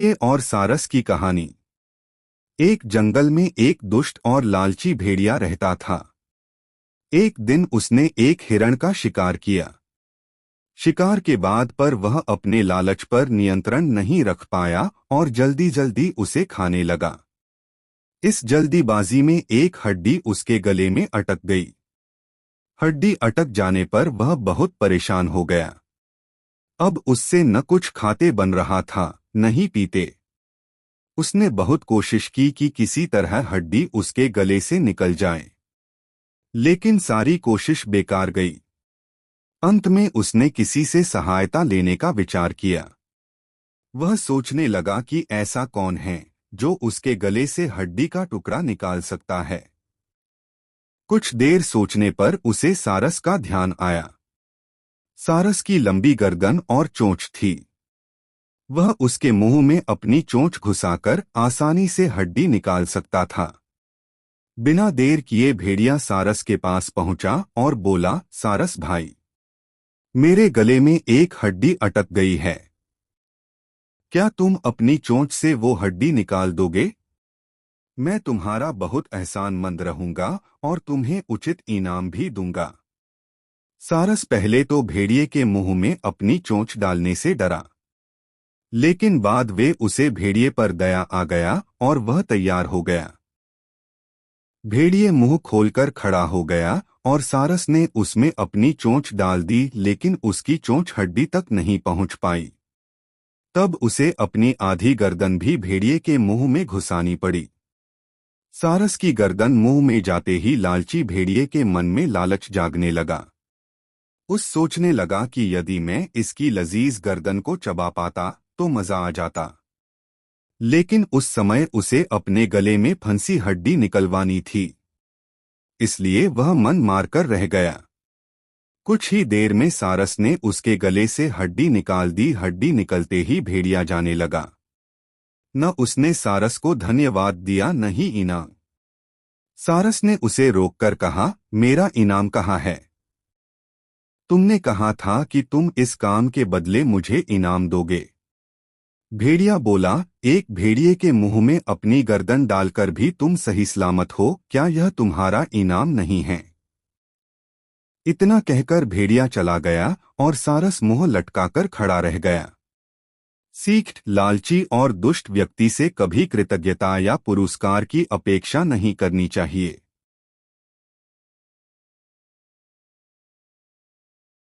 ये और सारस की कहानी। एक जंगल में एक दुष्ट और लालची भेड़िया रहता था। एक दिन उसने एक हिरण का शिकार किया। शिकार के बाद पर वह अपने लालच पर नियंत्रण नहीं रख पाया और जल्दी जल्दी उसे खाने लगा। इस जल्दीबाजी में एक हड्डी उसके गले में अटक गई। हड्डी अटक जाने पर वह बहुत परेशान हो गया। अब उससे न कुछ खाते बन रहा था, न ही पीते। उसने बहुत कोशिश की कि किसी तरह हड्डी उसके गले से निकल जाए, लेकिन सारी कोशिश बेकार गई। अंत में उसने किसी से सहायता लेने का विचार किया। वह सोचने लगा कि ऐसा कौन है जो उसके गले से हड्डी का टुकड़ा निकाल सकता है। कुछ देर सोचने पर उसे सारस का ध्यान आया। सारस की लंबी गर्दन और चोंच थी। वह उसके मुंह में अपनी चोंच घुसाकर आसानी से हड्डी निकाल सकता था। बिना देर किए भेड़िया सारस के पास पहुंचा और बोला, सारस भाई, मेरे गले में एक हड्डी अटक गई है। क्या तुम अपनी चोंच से वो हड्डी निकाल दोगे? मैं तुम्हारा बहुत एहसानमंद रहूंगा और तुम्हें उचित इनाम भी दूंगा। सारस पहले तो भेड़िए के मुंह में अपनी चोंच डालने से डरा, लेकिन बाद वे उसे भेड़िए पर दया आ गया और वह तैयार हो गया। भेड़िए मुंह खोलकर खड़ा हो गया और सारस ने उसमें अपनी चोंच डाल दी, लेकिन उसकी चोंच हड्डी तक नहीं पहुंच पाई। तब उसे अपनी आधी गर्दन भी भेड़िए के मुंह में घुसानी पड़ी। सारस की गर्दन मुंह में जाते ही लालची भेड़िए के मन में लालच जागने लगा। उस सोचने लगा कि यदि मैं इसकी लजीज गर्दन को चबा पाता तो मजा आ जाता। लेकिन उस समय उसे अपने गले में फंसी हड्डी निकलवानी थी, इसलिए वह मन मारकर रह गया। कुछ ही देर में सारस ने उसके गले से हड्डी निकाल दी। हड्डी निकलते ही भेड़िया जाने लगा। न उसने सारस को धन्यवाद दिया, न ही इनाम। सारस ने उसे रोककर कहा, मेरा इनाम कहाँ है? तुमने कहा था कि तुम इस काम के बदले मुझे इनाम दोगे। भेड़िया बोला, एक भेड़िए के मुंह में अपनी गर्दन डालकर भी तुम सही सलामत हो, क्या यह तुम्हारा इनाम नहीं है? इतना कहकर भेड़िया चला गया और सारस मुंह लटकाकर खड़ा रह गया। सीख, लालची और दुष्ट व्यक्ति से कभी कृतज्ञता या पुरस्कार की अपेक्षा नहीं करनी चाहिए।